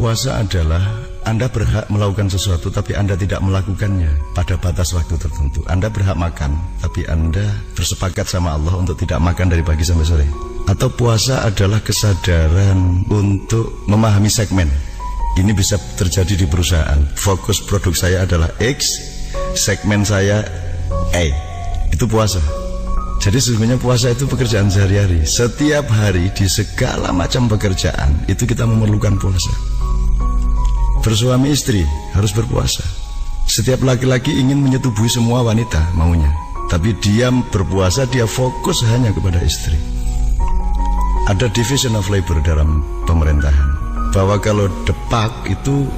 Puasa adalah Anda berhak melakukan sesuatu tapi Anda tidak melakukannya pada batas waktu tertentu. Anda berhak makan tapi Anda bersepakat sama Allah untuk tidak makan dari pagi sampai sore. Atau puasa adalah kesadaran untuk memahami segmen. Ini bisa terjadi di perusahaan. Fokus produk saya adalah X, segmen saya A. Itu puasa. Jadi sesungguhnya puasa itu pekerjaan sehari-hari. Setiap hari di segala macam pekerjaan itu kita memerlukan puasa. Bersuami istri harus berpuasa. Setiap laki-laki ingin menyetubuhi semua wanita maunya, tapi dia berpuasa, dia fokus hanya kepada istri. Ada division of labor dalam pemerintahan, bahwa kalau depak itu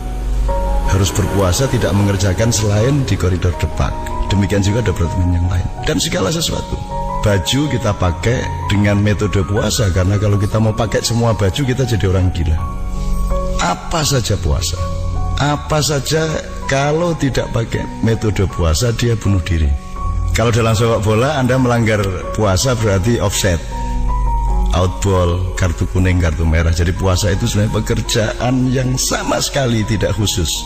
harus berpuasa, tidak mengerjakan selain di koridor depak. Demikian juga departemen yang lain. Dan segala sesuatu. Baju kita pakai dengan metode puasa, karena kalau kita mau pakai semua baju kita jadi orang gila. Apa saja puasa, apa saja kalau tidak pakai metode puasa dia bunuh diri. Kalau dalam sepak bola Anda melanggar puasa berarti offset, outball, kartu kuning, kartu merah. Jadi puasa itu sebenarnya pekerjaan yang sama sekali tidak khusus,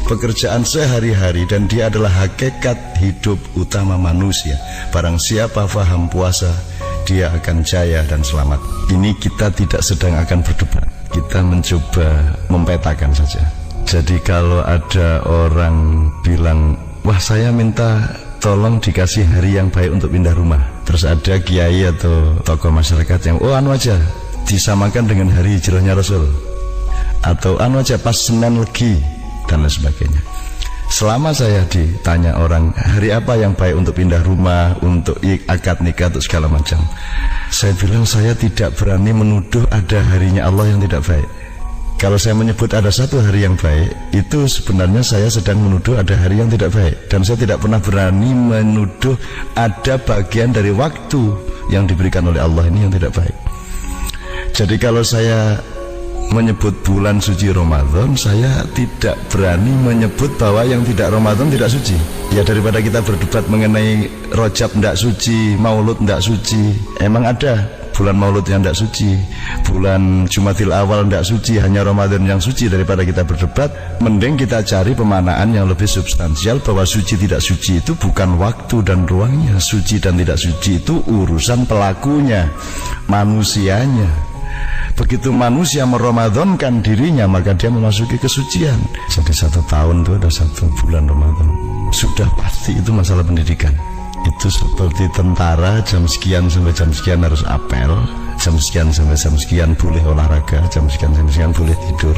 pekerjaan sehari-hari, dan dia adalah hakikat hidup utama manusia. Barang siapa faham puasa, dia akan jaya dan selamat. Ini kita tidak sedang akan berdebat, kita mencoba mempetakan saja. Jadi kalau ada orang bilang, wah saya minta tolong dikasih hari yang baik untuk pindah rumah, terus ada kiai atau tokoh masyarakat yang anu aja disamakan dengan hari hijrahnya Rasul, atau anu aja pas Senin Legi dan lain sebagainya. Selama saya ditanya orang hari apa yang baik untuk pindah rumah, untuk akad nikah, untuk segala macam, saya bilang saya tidak berani menuduh ada harinya Allah yang tidak baik. Kalau saya menyebut ada satu hari yang baik, itu sebenarnya saya sedang menuduh ada hari yang tidak baik. Dan saya tidak pernah berani menuduh ada bagian dari waktu yang diberikan oleh Allah ini yang tidak baik. Jadi kalau saya menyebut bulan suci Ramadan, saya tidak berani menyebut bahwa yang tidak Ramadan tidak suci. Ya daripada kita berdebat mengenai Rajab tidak suci, Maulud tidak suci. Emang ada bulan Maulud yang tidak suci, bulan Jumadil Awal tidak suci, hanya Ramadan yang suci. Daripada kita berdebat, mending kita cari pemanaan yang lebih substansial bahwa suci tidak suci itu bukan waktu dan ruangnya. Suci dan tidak suci itu urusan pelakunya, manusianya. Begitu manusia meramadankan dirinya, maka dia memasuki kesucian. Jadi 1 tahun itu ada 1 bulan Ramadan. Sudah pasti itu masalah pendidikan. Itu seperti tentara, jam sekian sampai jam sekian harus apel, jam sekian sampai jam sekian boleh olahraga, jam sekian sampai sekian boleh tidur.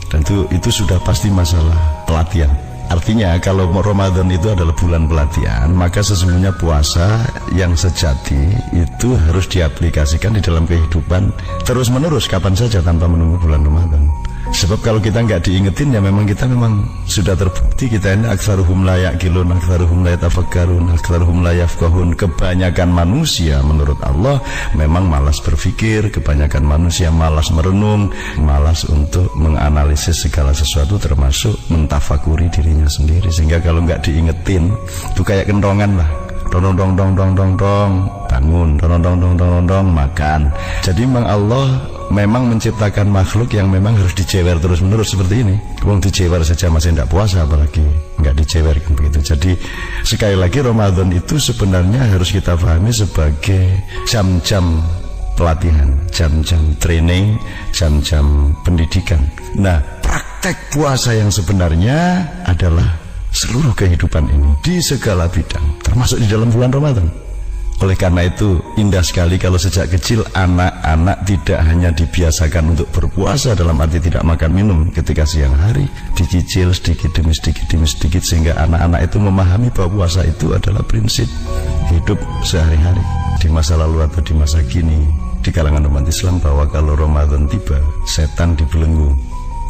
Dan itu sudah pasti masalah pelatihan. Artinya kalau Ramadan itu adalah bulan pelatihan, maka sesungguhnya puasa yang sejati itu harus diaplikasikan di dalam kehidupan terus menerus kapan saja tanpa menunggu bulan Ramadan. Sebab kalau kita nggak diingetin, ya memang kita memang sudah terbukti kita ini aktsaruhum la ya'qilun, aktsaruhum la yatafakkarun, aktsaruhum la yafqahun. Kebanyakan manusia menurut Allah memang malas berpikir, kebanyakan manusia malas merenung, malas untuk menganalisis segala sesuatu termasuk mentafakuri dirinya sendiri. Sehingga kalau nggak diingetin itu kayak kentongan lah. Dong dong dong dong dong dong bangun, dong dong dong dong dong makan. Jadi memang Allah memang menciptakan makhluk yang memang harus dijewer terus menerus seperti ini. Wong dijewer saja masih tidak puasa, apalagi nggak dijewer kan begitu. Jadi sekali lagi Ramadan itu sebenarnya harus kita pahami sebagai jam-jam pelatihan, jam-jam training, jam-jam pendidikan. Nah, praktek puasa yang sebenarnya adalah seluruh kehidupan ini di segala bidang, termasuk di dalam bulan Ramadan. Oleh karena itu indah sekali kalau sejak kecil anak-anak tidak hanya dibiasakan untuk berpuasa dalam arti tidak makan minum ketika siang hari, dicicil sedikit demi sedikit demi sedikit, sehingga anak-anak itu memahami bahwa puasa itu adalah prinsip hidup sehari-hari di masa lalu atau di masa kini. Di kalangan umat Islam bahwa kalau Ramadan tiba, setan dibelenggu.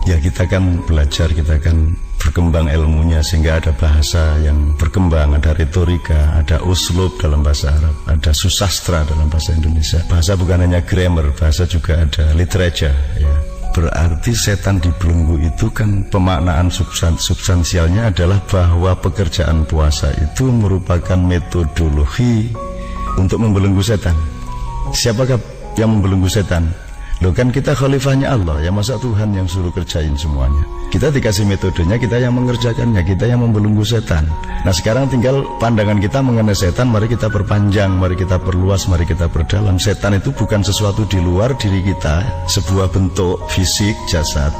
Ya kita kan belajar, kita kan berkembang ilmunya sehingga ada bahasa yang berkembang, ada retorika, ada uslub dalam bahasa Arab, ada susastra dalam bahasa Indonesia. Bahasa bukan hanya grammar, bahasa juga ada literature ya. Berarti setan dibelenggu itu kan pemaknaan substansialnya adalah bahwa pekerjaan puasa itu merupakan metodologi untuk membelenggu setan. Siapakah yang membelenggu setan? Loh kan kita khalifahnya Allah, ya masa Tuhan yang suruh kerjain semuanya? Kita dikasih metodenya, kita yang mengerjakannya, kita yang membelenggu setan. Nah sekarang tinggal pandangan kita mengenai setan, mari kita perpanjang, mari kita perluas, mari kita perdalam. Setan itu bukan sesuatu di luar diri kita, sebuah bentuk fisik, jasad.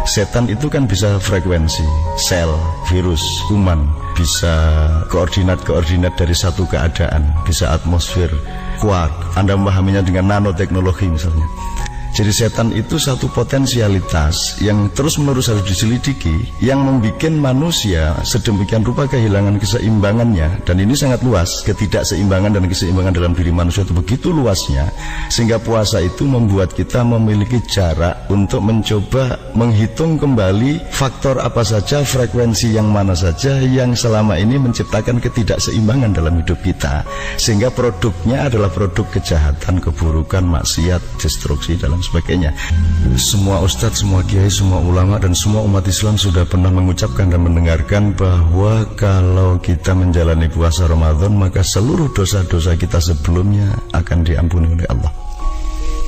Setan itu kan bisa frekuensi, sel, virus, kuman, bisa koordinat-koordinat dari satu keadaan, bisa atmosfer, kuat. Anda memahaminya dengan nanoteknologi misalnya. Jadi setan itu satu potensialitas yang terus-menerus harus diselidiki, yang membuat manusia sedemikian rupa kehilangan keseimbangannya. Dan ini sangat luas, ketidakseimbangan dan keseimbangan dalam diri manusia itu begitu luasnya, sehingga puasa itu membuat kita memiliki jarak untuk mencoba menghitung kembali faktor apa saja, frekuensi yang mana saja yang selama ini menciptakan ketidakseimbangan dalam hidup kita, sehingga produknya adalah produk kejahatan, keburukan, maksiat, destruksi dalam sebagainya. Semua ustadz, semua kiai, semua ulama dan semua umat Islam sudah pernah mengucapkan dan mendengarkan bahwa kalau kita menjalani puasa Ramadan maka seluruh dosa-dosa kita sebelumnya akan diampuni oleh Allah.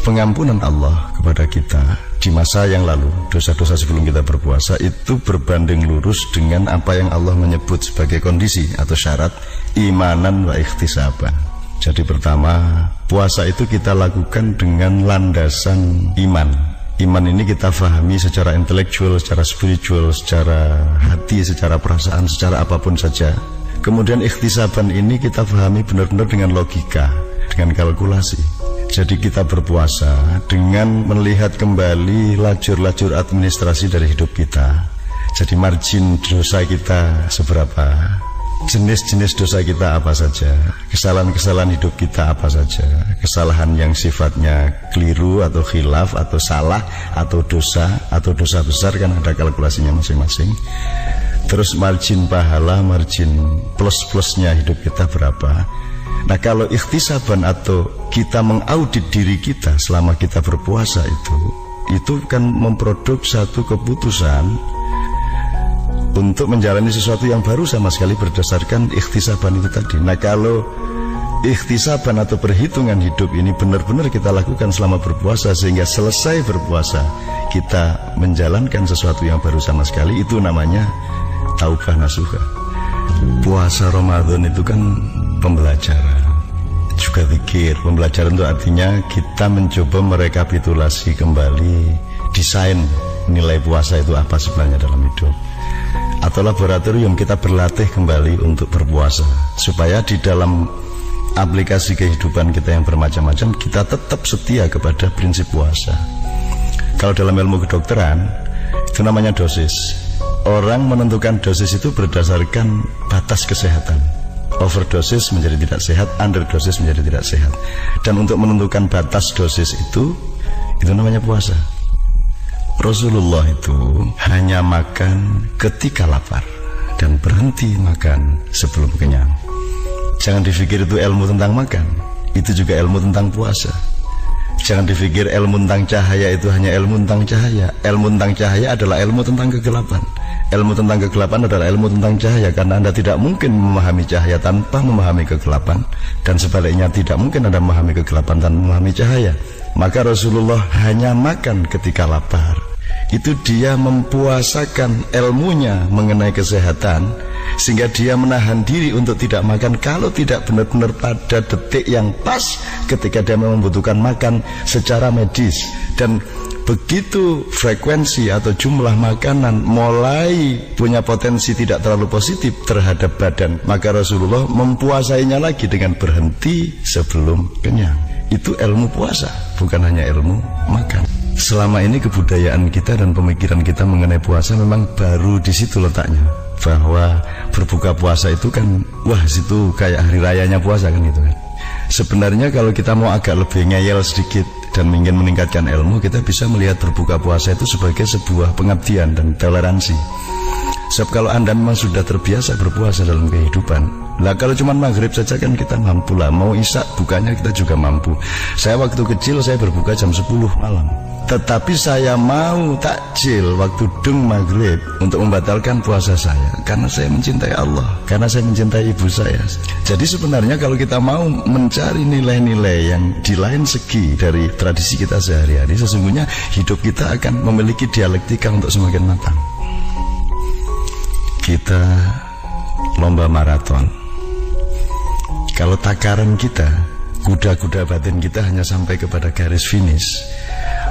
Pengampunan Allah kepada kita di masa yang lalu, dosa-dosa sebelum kita berpuasa itu berbanding lurus dengan apa yang Allah menyebut sebagai kondisi atau syarat imanan wa ikhtisaban. Jadi pertama, puasa itu kita lakukan dengan landasan iman. Iman ini kita fahami secara intelektual, secara spiritual, secara hati, secara perasaan, secara apapun saja. Kemudian ikhtisaban ini kita fahami benar-benar dengan logika, dengan kalkulasi. Jadi kita berpuasa dengan melihat kembali lajur-lajur administrasi dari hidup kita. Jadi margin dosa kita seberapa, jenis-jenis dosa kita apa saja, kesalahan-kesalahan hidup kita apa saja, kesalahan yang sifatnya keliru atau khilaf atau salah atau dosa besar kan ada kalkulasinya masing-masing. Terus margin pahala, margin plus-plusnya hidup kita berapa. Nah kalau ikhtisaban atau kita mengaudit diri kita selama kita berpuasa itu kan memproduk satu keputusan untuk menjalani sesuatu yang baru sama sekali berdasarkan ikhtisaban itu tadi. Nah kalau ikhtisaban atau perhitungan hidup ini benar-benar kita lakukan selama berpuasa, sehingga selesai berpuasa kita menjalankan sesuatu yang baru sama sekali, itu namanya taubah nasuha. Puasa Ramadan itu kan pembelajaran, juga zikir. Pembelajaran itu artinya kita mencoba merekapitulasi kembali desain nilai puasa itu apa sebenarnya dalam hidup. Atau laboratorium, kita berlatih kembali untuk berpuasa, supaya di dalam aplikasi kehidupan kita yang bermacam-macam kita tetap setia kepada prinsip puasa. Kalau dalam ilmu kedokteran itu namanya dosis. Orang menentukan dosis itu berdasarkan batas kesehatan. Overdosis menjadi tidak sehat, underdosis menjadi tidak sehat. Dan untuk menentukan batas dosis itu namanya puasa. Rasulullah itu hanya makan ketika lapar dan berhenti makan sebelum kenyang. Jangan dipikir itu ilmu tentang makan, itu juga ilmu tentang puasa. Jangan dipikir ilmu tentang cahaya itu hanya ilmu tentang cahaya. Ilmu tentang cahaya adalah ilmu tentang kegelapan. Ilmu tentang kegelapan adalah ilmu tentang cahaya, karena Anda tidak mungkin memahami cahaya tanpa memahami kegelapan, dan sebaliknya tidak mungkin Anda memahami kegelapan tanpa memahami cahaya. Maka Rasulullah hanya makan ketika lapar. Itu dia mempuasakan ilmunya mengenai kesehatan, sehingga dia menahan diri untuk tidak makan kalau tidak benar-benar pada detik yang pas ketika dia membutuhkan makan secara medis. Dan begitu frekuensi atau jumlah makanan mulai punya potensi tidak terlalu positif terhadap badan, maka Rasulullah mempuasainya lagi dengan berhenti sebelum kenyang. Itu ilmu puasa, bukan hanya ilmu makan. Selama ini kebudayaan kita dan pemikiran kita mengenai puasa memang baru di situ letaknya, bahwa berbuka puasa itu kan, wah situ kayak hari rayanya puasa kan gitu kan. Sebenarnya kalau kita mau agak lebih ngeyel sedikit dan ingin meningkatkan ilmu, kita bisa melihat berbuka puasa itu sebagai sebuah pengabdian dan toleransi. Sebab kalau Anda memang sudah terbiasa berpuasa dalam kehidupan, lah kalau cuma maghrib saja kan kita mampu lah. Mau isya bukanya kita juga mampu. Saya waktu kecil saya berbuka jam 10 malam. Tetapi saya mau takjil waktu dung maghrib untuk membatalkan puasa saya, karena saya mencintai Allah, karena saya mencintai ibu saya. Jadi sebenarnya kalau kita mau mencari nilai-nilai yang di lain segi dari tradisi kita sehari-hari, sesungguhnya hidup kita akan memiliki dialektika untuk semakin matang. Kita lomba maraton. Kalau takaran kita, kuda-kuda batin kita hanya sampai kepada garis finish,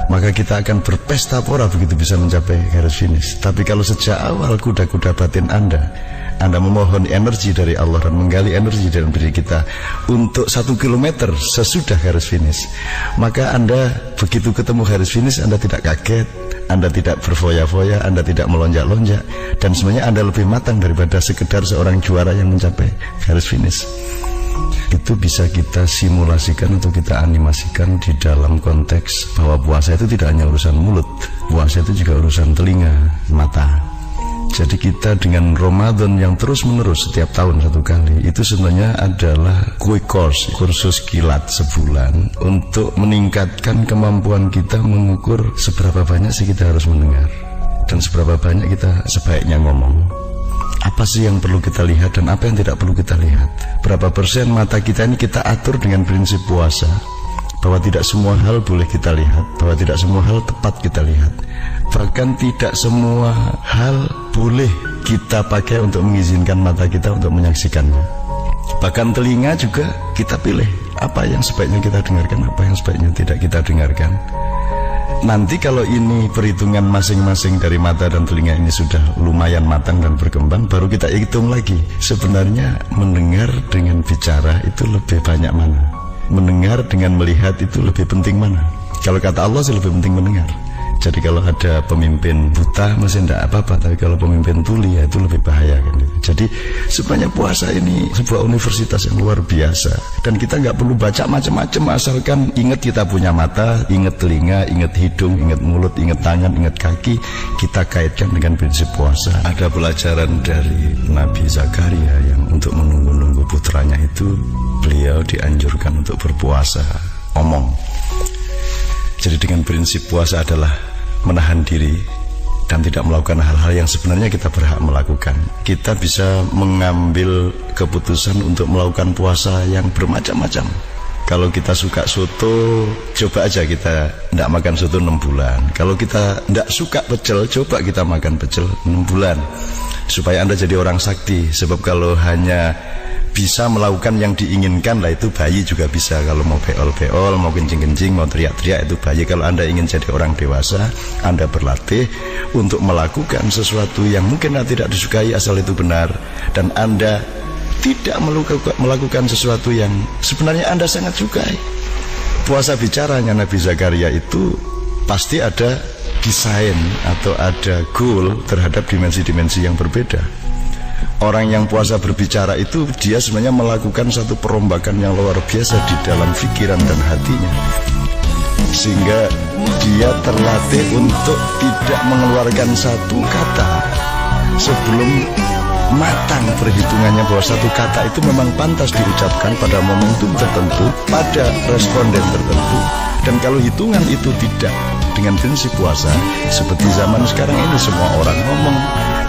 maka kita akan berpesta pora begitu bisa mencapai garis finish. Tapi kalau sejak awal kuda-kuda batin Anda memohon energi dari Allah dan menggali energi dalam diri kita untuk 1 kilometer sesudah garis finish, maka Anda begitu ketemu garis finish, Anda tidak kaget, Anda tidak berfoya-foya, Anda tidak melonjak-lonjak, dan sebenarnya Anda lebih matang daripada sekedar seorang juara yang mencapai garis finish. Itu bisa kita simulasikan atau kita animasikan di dalam konteks bahwa puasa itu tidak hanya urusan mulut, puasa itu juga urusan telinga, mata. Jadi kita dengan Ramadan yang terus-menerus setiap tahun 1 kali, itu sebenarnya adalah quick course, kursus kilat sebulan untuk meningkatkan kemampuan kita mengukur seberapa banyak sih kita harus mendengar dan seberapa banyak kita sebaiknya ngomong. Apa sih yang perlu kita lihat dan apa yang tidak perlu kita lihat. Berapa persen mata kita ini kita atur dengan prinsip puasa, bahwa tidak semua hal boleh kita lihat, bahwa tidak semua hal tepat kita lihat, bahkan tidak semua hal boleh kita pakai untuk mengizinkan mata kita untuk menyaksikannya. Bahkan telinga juga kita pilih apa yang sebaiknya kita dengarkan, apa yang sebaiknya tidak kita dengarkan. Nanti kalau ini perhitungan masing-masing dari mata dan telinga ini sudah lumayan matang dan berkembang, baru kita hitung lagi sebenarnya mendengar dengan bicara itu lebih banyak mana, mendengar dengan melihat itu lebih penting mana. Kalau kata Allah sih lebih penting mendengar. Jadi kalau ada pemimpin buta masih tidak apa-apa, tapi kalau pemimpin tuli ya itu lebih bahaya kan gitu. Jadi sebenarnya puasa ini sebuah universitas yang luar biasa, dan kita nggak perlu baca macam-macam, asalkan ingat kita punya mata, ingat telinga, ingat hidung, ingat mulut, ingat tangan, ingat kaki, kita kaitkan dengan prinsip puasa. Ada pelajaran dari Nabi Zakaria yang untuk menunggu-nunggu putranya itu beliau dianjurkan untuk berpuasa omong. Jadi dengan prinsip puasa adalah menahan diri dan tidak melakukan hal-hal yang sebenarnya kita berhak melakukan. Kita bisa mengambil keputusan untuk melakukan puasa yang bermacam-macam. Kalau kita suka soto, coba aja kita tidak makan soto 6 bulan. Kalau kita tidak suka pecel, coba kita makan pecel 6 bulan. Supaya Anda jadi orang sakti. Sebab kalau hanya bisa melakukan yang diinginkan lah, itu bayi juga bisa. Kalau mau beol-beol, mau kencing-kencing, mau teriak-teriak, itu bayi. Kalau Anda ingin jadi orang dewasa, Anda berlatih untuk melakukan sesuatu yang mungkin tidak disukai asal itu benar, dan Anda tidak melakukan sesuatu yang sebenarnya Anda sangat sukai. Puasa bicaranya Nabi Zakaria itu pasti ada desain atau ada goal terhadap dimensi-dimensi yang berbeda. Orang yang puasa berbicara itu dia sebenarnya melakukan satu perombakan yang luar biasa di dalam pikiran dan hatinya, sehingga dia terlatih untuk tidak mengeluarkan satu kata sebelum matang perhitungannya bahwa satu kata itu memang pantas diucapkan pada momentum tertentu, pada responden tertentu. Dan kalau hitungan itu tidak dengan prinsip puasa, seperti zaman sekarang ini semua orang ngomong,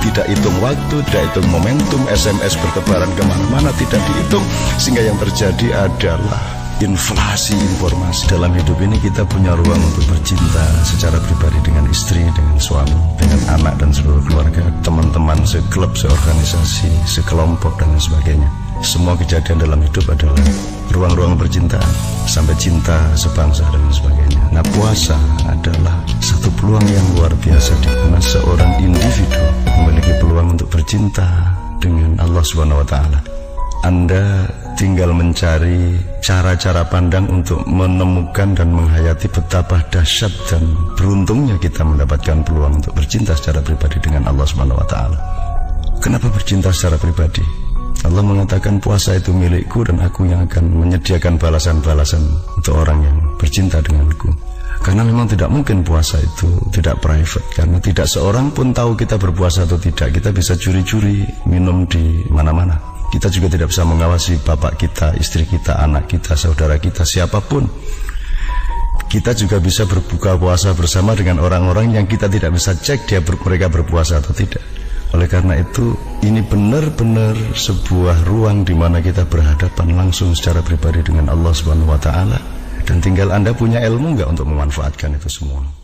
tidak hitung waktu, tidak hitung momentum, SMS bertebaran kemana-mana, tidak dihitung, sehingga yang terjadi adalah inflasi informasi. Dalam hidup ini kita punya ruang untuk bercinta secara pribadi dengan istri, dengan suami, dengan anak dan seluruh keluarga, teman-teman seklub, seorganisasi, sekelompok dan sebagainya. Semua kejadian dalam hidup adalah ruang-ruang percintaan, sampai cinta sebangsa dan sebagainya. Nah, puasa adalah satu peluang yang luar biasa di mana seorang individu memiliki peluang untuk bercinta dengan Allah Subhanahu wa taala. Anda tinggal mencari cara-cara pandang untuk menemukan dan menghayati betapa dahsyat dan beruntungnya kita mendapatkan peluang untuk bercinta secara pribadi dengan Allah Subhanahu wa taala. Kenapa bercinta secara pribadi? Allah mengatakan puasa itu milikku dan aku yang akan menyediakan balasan-balasan untuk orang yang bercinta denganku. Karena memang tidak mungkin puasa itu tidak private, karena tidak seorang pun tahu kita berpuasa atau tidak. Kita bisa curi-curi minum di mana-mana. Kita juga tidak bisa mengawasi bapak kita, istri kita, anak kita, saudara kita, siapapun. Kita juga bisa berbuka puasa bersama dengan orang-orang yang kita tidak bisa cek mereka berpuasa atau tidak. Oleh karena itu, ini benar-benar sebuah ruang di mana kita berhadapan langsung secara pribadi dengan Allah Subhanahu wa Ta'ala. Dan tinggal Anda punya ilmu nggak untuk memanfaatkan itu semua.